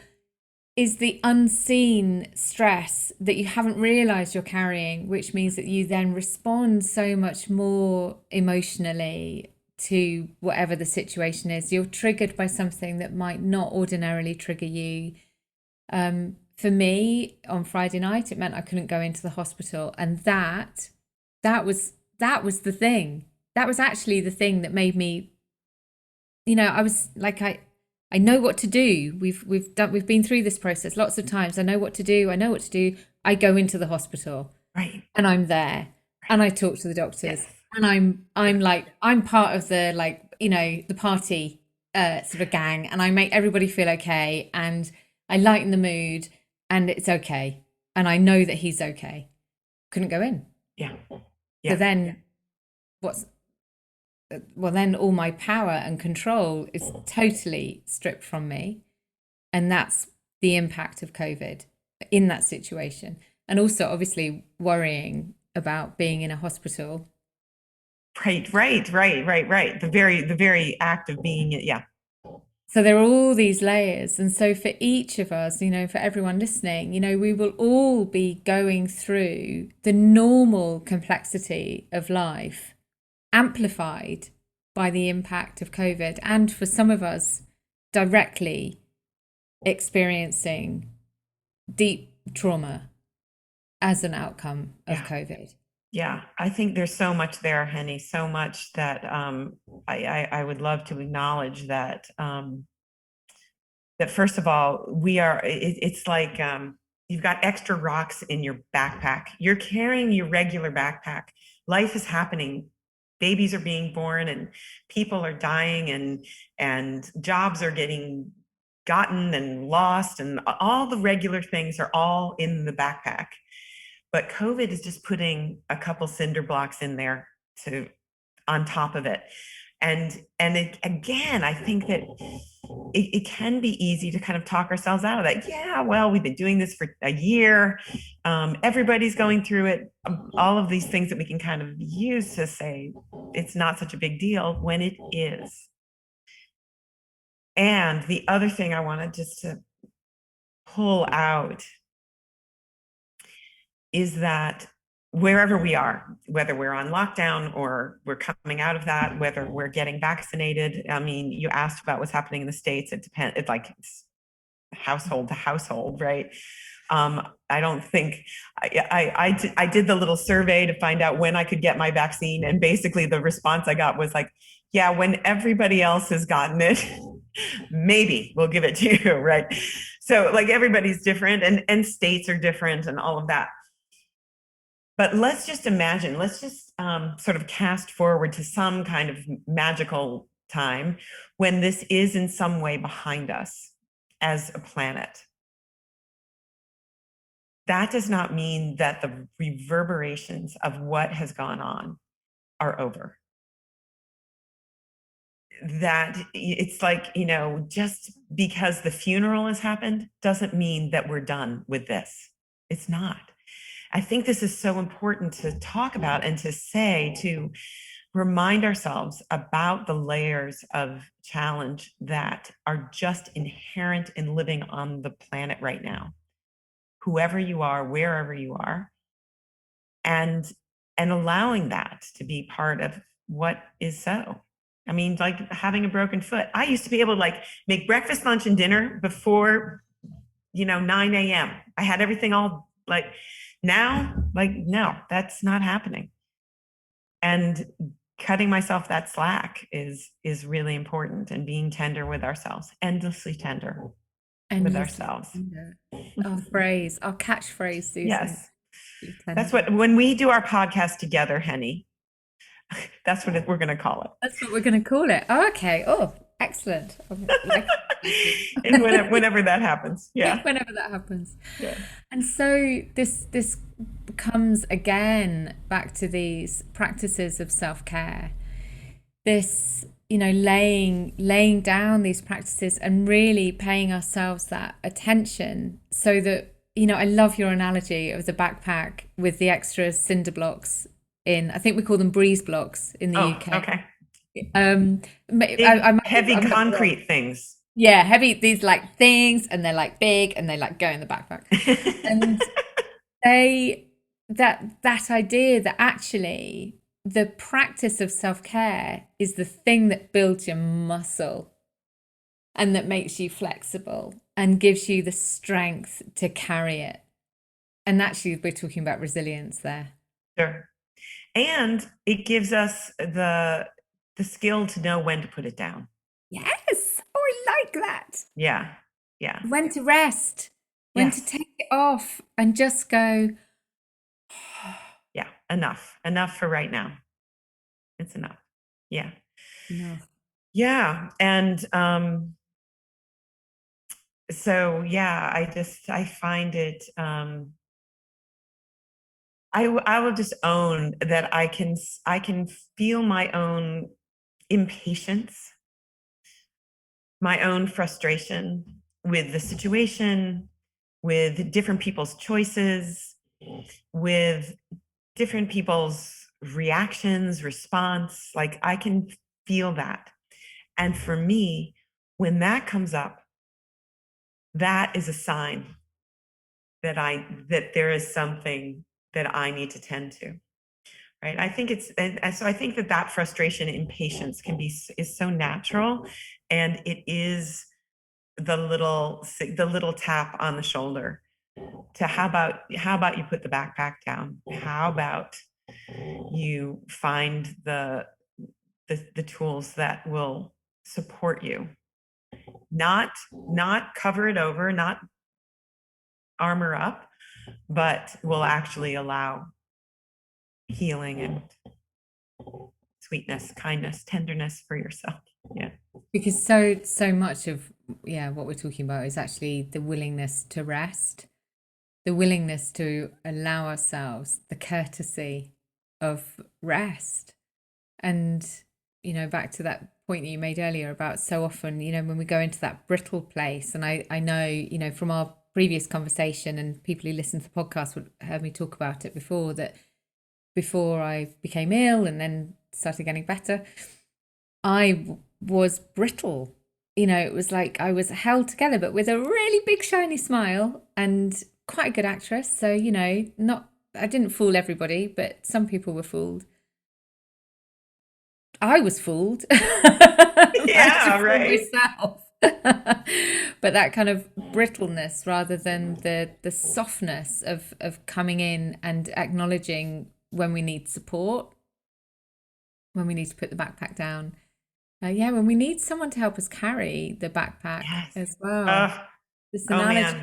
[SPEAKER 3] is the unseen stress that you haven't realized you're carrying, which means that you then respond so much more emotionally, to whatever the situation is. You're triggered by something that might not ordinarily trigger you. For me, on Friday night, it meant I couldn't go into the hospital, and that was the thing. That was actually the thing that made me, I was like, I know what to do. We've been through this process lots of times. I know what to do. I go into the hospital,
[SPEAKER 2] right,
[SPEAKER 3] and I'm there, and I talk to the doctors, and I'm part of the, the party sort of gang, and I make everybody feel okay, and I lighten the mood, and it's okay, and I know that he's okay. Couldn't go in.
[SPEAKER 2] Yeah.
[SPEAKER 3] So then then all my power and control is totally stripped from me. And that's the impact of COVID in that situation. And also, obviously, worrying about being in a hospital.
[SPEAKER 2] Right. The very act of being it. Yeah.
[SPEAKER 3] So there are all these layers. And so for each of us, for everyone listening, we will all be going through the normal complexity of life, amplified by the impact of COVID. And for some of us, directly experiencing deep trauma as an outcome of COVID.
[SPEAKER 2] Yeah, I think there's so much there, Henny, so much that I would love to acknowledge that that first of all, it's like you've got extra rocks in your backpack. You're carrying your regular backpack. Life is happening. Babies are being born, and people are dying, and jobs are getting gotten and lost, and all the regular things are all in the backpack. But COVID is just putting a couple cinder blocks in there on top of it. And it, again, I think that it can be easy to kind of talk ourselves out of that. Yeah, well, we've been doing this for a year. Everybody's going through it. All of these things that we can kind of use to say it's not such a big deal when it is. And the other thing I wanted just to pull out is that wherever we are, whether we're on lockdown or we're coming out of that, whether we're getting vaccinated. I mean, you asked about what's happening in the States. It depends. It's household to household, right? I don't think I did the little survey to find out when I could get my vaccine. And basically the response I got was like, yeah, when everybody else has gotten it, maybe we'll give it to you, right? So like everybody's different, and states are different and all of that. But let's just imagine, let's just sort of cast forward to some kind of magical time when this is in some way behind us as a planet. That does not mean that the reverberations of what has gone on are over. That it's like, just because the funeral has happened doesn't mean that we're done with this. It's not. I think this is so important to talk about and to say, to remind ourselves about the layers of challenge that are just inherent in living on the planet right now, whoever you are, wherever you are, and allowing that to be part of what is so. I mean, like having a broken foot. I used to be able to make breakfast, lunch, and dinner before, 9 a.m. I had everything all now, no, that's not happening. And cutting myself that slack is really important, and being tender with ourselves, endlessly tender with ourselves.
[SPEAKER 3] Our catchphrase, Susan.
[SPEAKER 2] Yes. That's what, when we do our podcast together, Henny, that's what we're going to call it.
[SPEAKER 3] That's what we're going to call it. Oh, okay. Oh, excellent.
[SPEAKER 2] And whenever that happens. Yeah.
[SPEAKER 3] Whenever that happens.
[SPEAKER 2] Yeah.
[SPEAKER 3] And so this comes again back to these practices of self-care. This, laying down these practices and really paying ourselves that attention, so that, I love your analogy of the backpack with the extra cinder blocks in, I think we call them breeze blocks in the UK.
[SPEAKER 2] Okay.
[SPEAKER 3] Heavy
[SPEAKER 2] concrete things.
[SPEAKER 3] Yeah, heavy, these things, and they're big, and they go in the backpack. And that idea that actually the practice of self-care is the thing that builds your muscle and that makes you flexible and gives you the strength to carry it. And actually, we're talking about resilience there.
[SPEAKER 2] Sure. And it gives us the skill to know when to put it down.
[SPEAKER 3] Yes. Oh, I like that.
[SPEAKER 2] Yeah. Yeah.
[SPEAKER 3] When to rest, when to take it off and just go,
[SPEAKER 2] yeah, enough for right now. It's enough. Yeah.
[SPEAKER 3] enough.
[SPEAKER 2] Yeah. And so, yeah, I find it, I will just own that I can feel my own impatience, my own frustration with the situation, with different people's choices, with different people's reactions, response. Like, I can feel that. And for me, when that comes up, that is a sign that there is something that I need to tend to. Right. I think it's, and so I think that frustration, impatience is so natural, and it is the little tap on the shoulder to how about you put the backpack down? How about you find the tools that will support you, not cover it over, not armor up, but will actually allow healing and sweetness, kindness, tenderness for yourself. Yeah.
[SPEAKER 3] Because so much of what we're talking about is actually the willingness to rest, the willingness to allow ourselves the courtesy of rest. And back to that point that you made earlier about so often, when we go into that brittle place, and I know, from our previous conversation, and people who listen to the podcast would heard me talk about it before, that before I became ill and then started getting better, I was brittle. It was like I was held together, but with a really big shiny smile, and quite a good actress. So, I didn't fool everybody, but some people were fooled. I was fooled.
[SPEAKER 2] Yeah, right.
[SPEAKER 3] Myself. But that kind of brittleness rather than the softness of coming in and acknowledging when we need support, when we need to put the backpack down. When we need someone to help us carry the backpack as well. This analogy.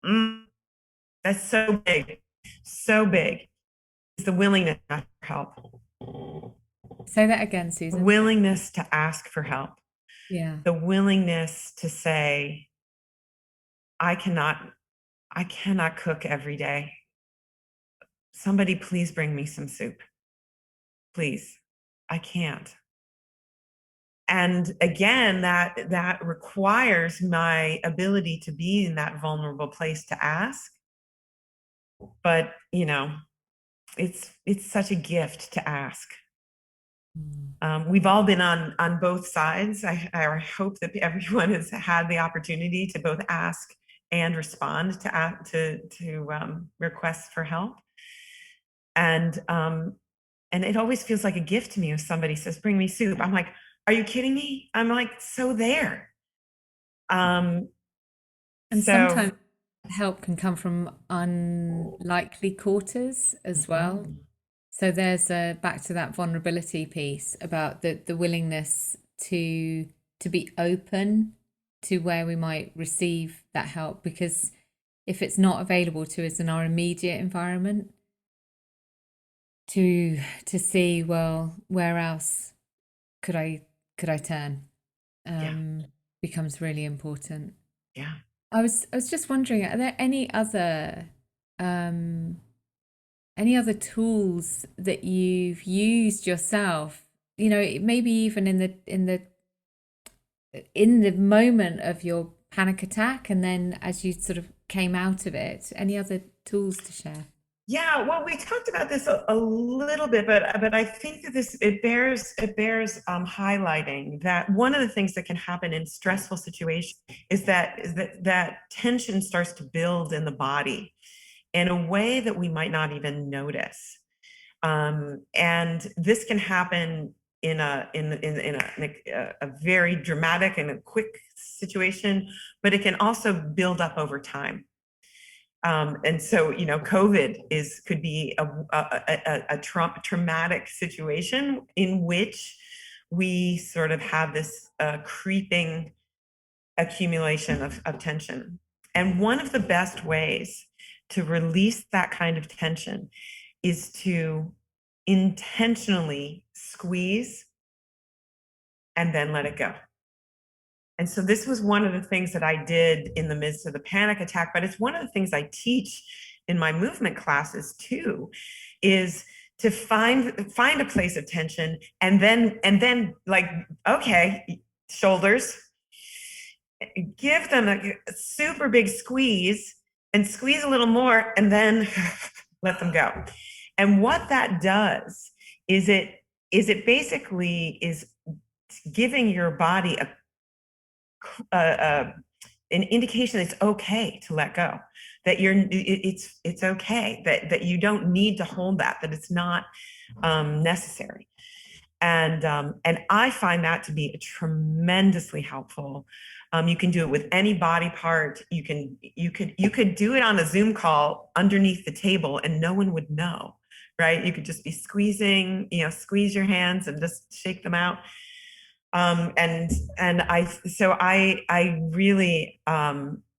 [SPEAKER 2] Man. That's so big. So big. It's the willingness to ask for help.
[SPEAKER 3] Say that again, Susan.
[SPEAKER 2] Willingness to ask for help.
[SPEAKER 3] Yeah.
[SPEAKER 2] The willingness to say, I cannot cook every day. Somebody please bring me some soup. Please. I can't. And again, that requires my ability to be in that vulnerable place to ask. But, it's such a gift to ask. We've all been on both sides. I hope that everyone has had the opportunity to both ask and respond to requests for help. And it always feels like a gift to me if somebody says, bring me soup. I'm like, are you kidding me? I'm like, so there.
[SPEAKER 3] And sometimes help can come from unlikely quarters as well. So there's back to that vulnerability piece about the willingness to be open to where we might receive that help, because if it's not available to us in our immediate environment, to see, well, where else could I turn, becomes really important.
[SPEAKER 2] Yeah.
[SPEAKER 3] I was just wondering, are there any other tools that you've used yourself? Maybe even in the moment of your panic attack, and then as you sort of came out of it, any other tools to share?
[SPEAKER 2] Yeah, well, we talked about this a little bit, but I think that it bears highlighting that one of the things that can happen in stressful situations is that tension starts to build in the body in a way that we might not even notice. And this can happen in a very dramatic and a quick situation, but it can also build up over time. And so, COVID could be a traumatic situation in which we sort of have this creeping accumulation of tension. And one of the best ways to release that kind of tension is to intentionally squeeze and then let it go. And so this was one of the things that I did in the midst of the panic attack, but it's one of the things I teach in my movement classes too, is to find a place of tension and then like, okay, shoulders, give them a super big squeeze and squeeze a little more and then let them go. And what that does is it basically is giving your body an indication it's okay to let go, that it's okay, that you don't need to hold that it's not necessary. And I find that to be tremendously helpful. You can do it with any body part. You could do it on a Zoom call underneath the table and no one would know, right? You could just be squeezing, squeeze your hands and just shake them out. And I really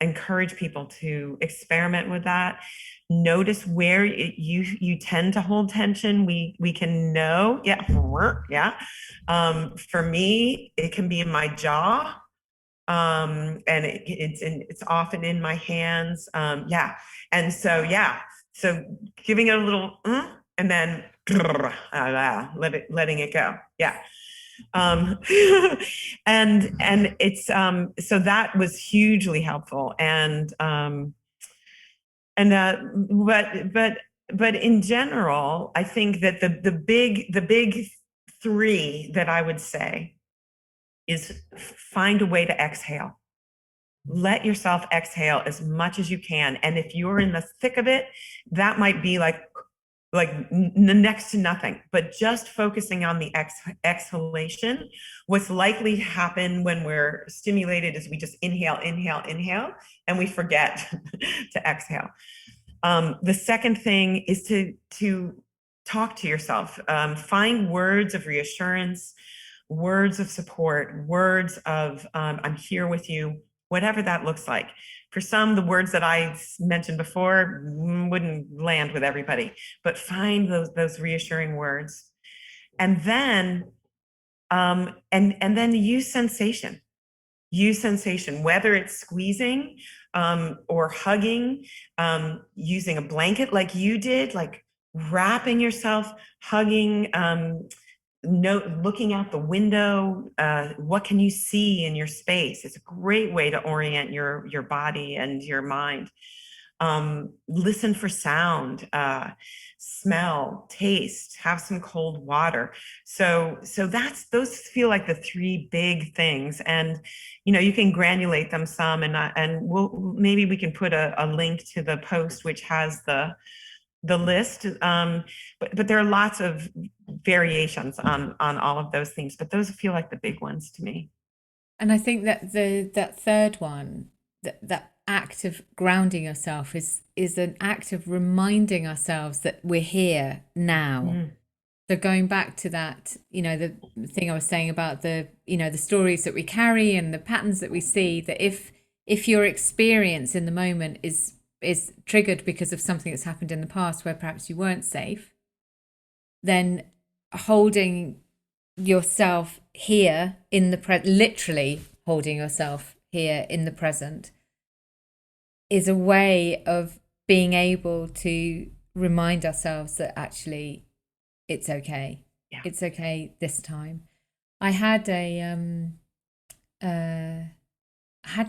[SPEAKER 2] encourage people to experiment with that. Notice where you tend to hold tension. We can know, yeah. For me, it can be in my jaw, and it's often in my hands. Yeah, and so so giving it a little and then letting it go. Yeah. And it's so that was hugely helpful. But in general, I think that the big three that I would say is find a way to exhale. Let yourself exhale as much as you can. And if you're in the thick of it, that might be like next to nothing, but just focusing on the exhalation. What's likely to happen when we're stimulated is we just inhale, and we forget to exhale. The second thing is to talk to yourself. Find words of reassurance, words of support, words of I'm here with you, whatever that looks like. For some, the words that I mentioned before wouldn't land with everybody, but find those reassuring words. And then use sensation. Use sensation, whether it's squeezing or hugging, using a blanket like you did, like wrapping yourself, hugging, looking out the window, what can you see in your space? It's a great way to orient your body and your mind. Listen for sound, smell, taste, have some cold water. So those feel like the three big things. And you can granulate them some, and maybe we can put a link to the post which has the list, but there are lots of variations on all of those things, but those feel like the big ones to me.
[SPEAKER 3] And I think that that third one, that act of grounding yourself is an act of reminding ourselves that we're here now. So going back to that, the thing I was saying about the stories that we carry and the patterns that we see, that if your experience in the moment is triggered because of something that's happened in the past where perhaps you weren't safe, then holding yourself here in the literally holding yourself here in the present is a way of being able to remind ourselves that actually it's okay. Yeah. It's okay this time. I had an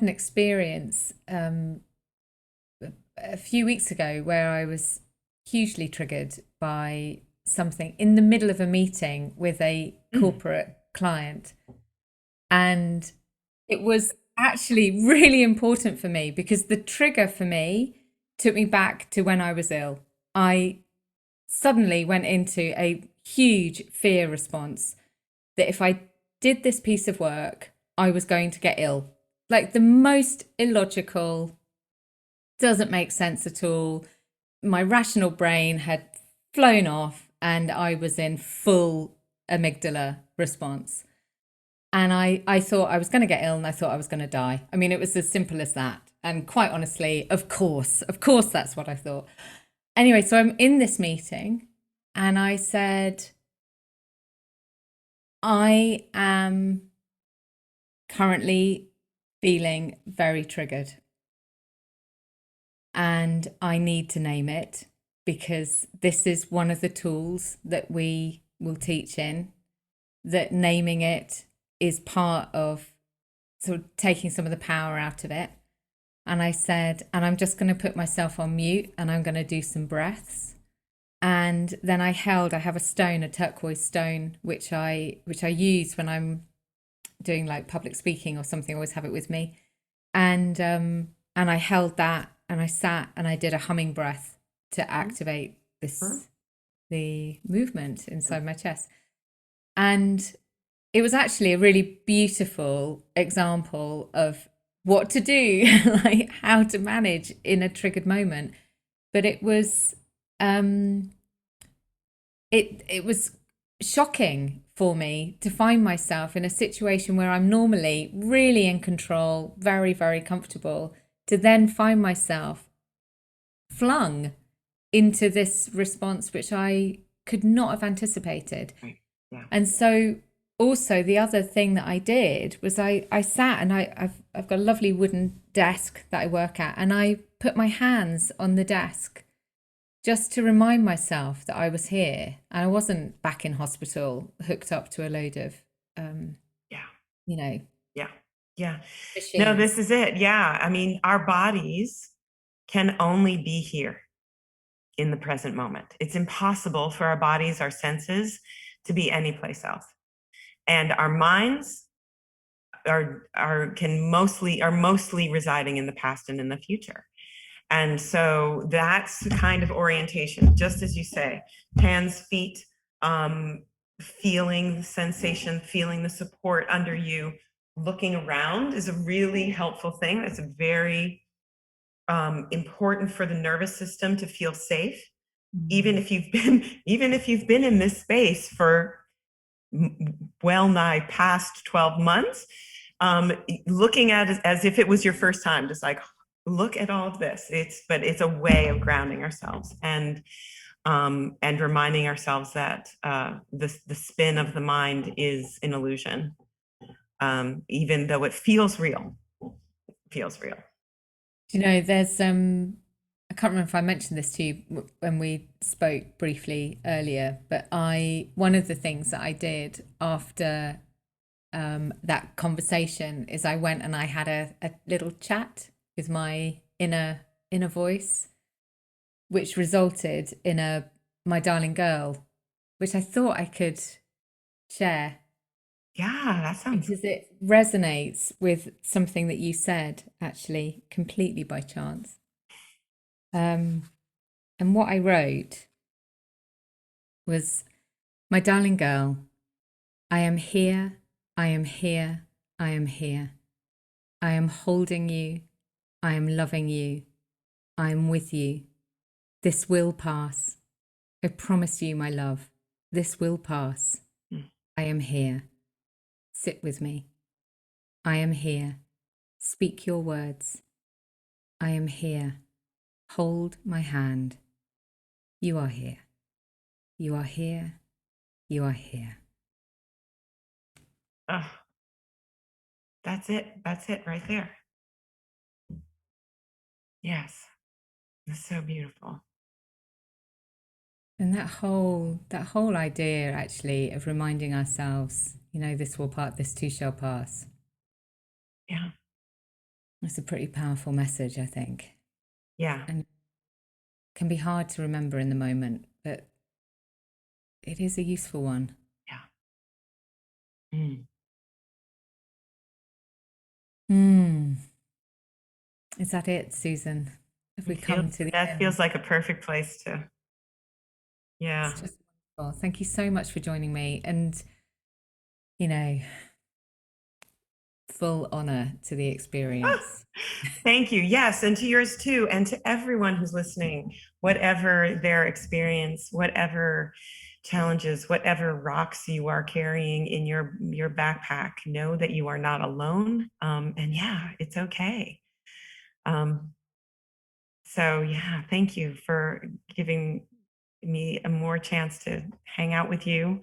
[SPEAKER 3] experience a few weeks ago where I was hugely triggered by something in the middle of a meeting with a corporate client. And it was actually really important for me because the trigger for me took me back to when I was ill. I suddenly went into a huge fear response that if I did this piece of work, I was going to get ill. Like the most illogical, doesn't make sense at all. My rational brain had flown off and I was in full amygdala response. And I thought I was going to get ill and I thought I was going to die. I mean, it was as simple as that. And quite honestly, of course, that's what I thought. Anyway, so I'm in this meeting and I said, I am currently feeling very triggered and I need to name it because this is one of the tools that we will teach in, that naming it is part of sort of taking some of the power out of it. And I said, and I'm just going to put myself on mute and I'm going to do some breaths. And then I have a stone, a turquoise stone, which I use when I'm doing like public speaking or something. I always have it with me. And I held that and I sat and I did a humming breath to activate the movement inside my chest. And it was actually a really beautiful example of what to do, like how to manage in a triggered moment. But it was it was shocking for me to find myself in a situation where I'm normally really in control, very, very comfortable, to then find myself flung into this response which I could not have anticipated.
[SPEAKER 2] Right. Yeah.
[SPEAKER 3] And so also the other thing that I did was I sat and I've got a lovely wooden desk that I work at, and I put my hands on the desk just to remind myself that I was here and I wasn't back in hospital hooked up to a load of you know.
[SPEAKER 2] Yeah.
[SPEAKER 3] Machines.
[SPEAKER 2] No, this is it. Yeah. I mean, our bodies can only be here in the present moment. It's impossible for our bodies, our senses, to be anyplace else. And our minds are mostly residing in the past and in the future. And so that's the kind of orientation, just as you say, hands, feet, feeling the sensation, feeling the support under you, looking around is a really helpful thing. That's a very important for the nervous system to feel safe. Even if you've been in this space for well nigh past 12 months, looking at it as if it was your first time, just like, look at all of this. It's a way of grounding ourselves and reminding ourselves that the spin of the mind is an illusion, even though it feels real.
[SPEAKER 3] You know, there's I can't remember if I mentioned this to you when we spoke briefly earlier, but one of the things that I did after that conversation is I went and I had a little chat with my inner voice, which resulted in my darling girl, which I thought I could share.
[SPEAKER 2] Yeah, that sounds.
[SPEAKER 3] Because it resonates with something that you said, actually, completely by chance. And what I wrote was, my darling girl, I am here, I am here, I am here. I am holding you, I am loving you, I am with you. This will pass. I promise you, my love, this will pass. I am here. Sit with me. I am here. Speak your words. I am here. Hold my hand. You are here. You are here. You are here.
[SPEAKER 2] Oh, that's it. That's it right there. Yes. It's so beautiful.
[SPEAKER 3] And that whole idea, actually, of reminding ourselves, you know, this too shall pass.
[SPEAKER 2] Yeah.
[SPEAKER 3] It's a pretty powerful message, I think.
[SPEAKER 2] Yeah.
[SPEAKER 3] And can be hard to remember in the moment, but it is a useful one.
[SPEAKER 2] Yeah.
[SPEAKER 3] Is that it, Susan? Have we come to the
[SPEAKER 2] That
[SPEAKER 3] end?
[SPEAKER 2] feels like a perfect place to Yeah.
[SPEAKER 3] It's just wonderful. Thank you so much for joining me. And, you know, full honor to the experience.
[SPEAKER 2] Thank you. Yes, and to yours too, and to everyone who's listening, whatever their experience, whatever challenges, whatever rocks you are carrying in your backpack, know that you are not alone. And yeah, it's okay. So yeah, thank you for giving me a more chance to hang out with you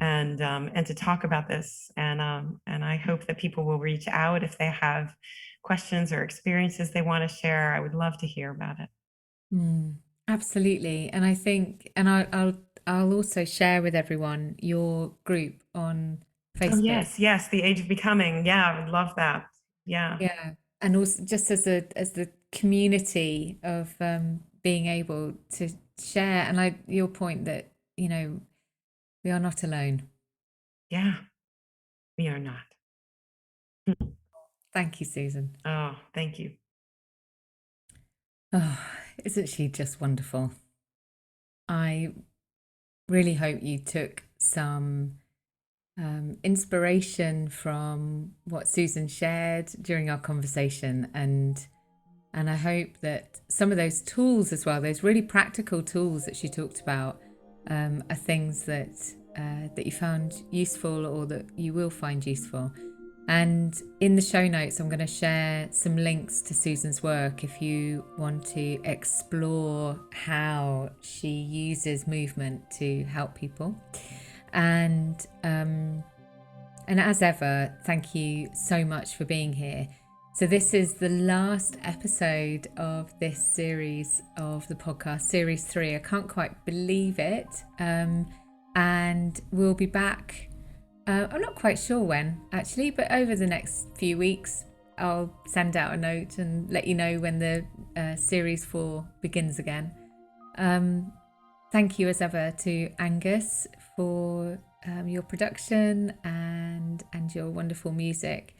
[SPEAKER 2] and to talk about this. And I hope that people will reach out if they have questions or experiences they want to share. I would love to hear about it.
[SPEAKER 3] Absolutely. And I think, and I'll also share with everyone your group on Facebook.
[SPEAKER 2] Oh, yes, the Age of Becoming. Yeah, I would love that. Yeah.
[SPEAKER 3] Yeah. And also just as the community of being able to share, and your point that, you know, we are not alone.
[SPEAKER 2] Yeah, we are not.
[SPEAKER 3] Thank you, Susan.
[SPEAKER 2] Oh, thank you.
[SPEAKER 3] Oh, isn't she just wonderful? I really hope you took some inspiration from what Susan shared during our conversation, and I hope that some of those tools as well, those really practical tools that she talked about, are things that that you found useful or that you will find useful. And in the show notes, I'm going to share some links to Susan's work if you want to explore how she uses movement to help people. And as ever, thank you so much for being here. So this is the last episode of this series of the podcast, Series 3. I can't quite believe it. And we'll be back. I'm not quite sure when, actually, but over the next few weeks, I'll send out a note and let you know when the Series 4 begins again. Thank you as ever to Angus for your production and your wonderful music.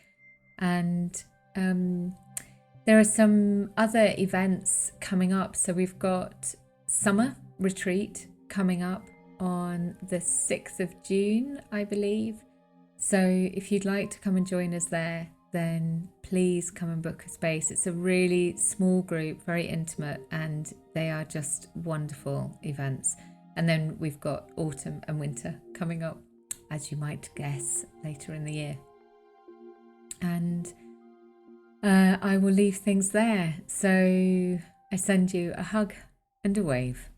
[SPEAKER 3] And there are some other events coming up. So we've got Summer Retreat coming up on the 6th of June, I believe. So if you'd like to come and join us there, then please come and book a space. It's a really small group, very intimate, and they are just wonderful events. And then we've got autumn and winter coming up, as you might guess, later in the year. And I will leave things there. So I send you a hug and a wave.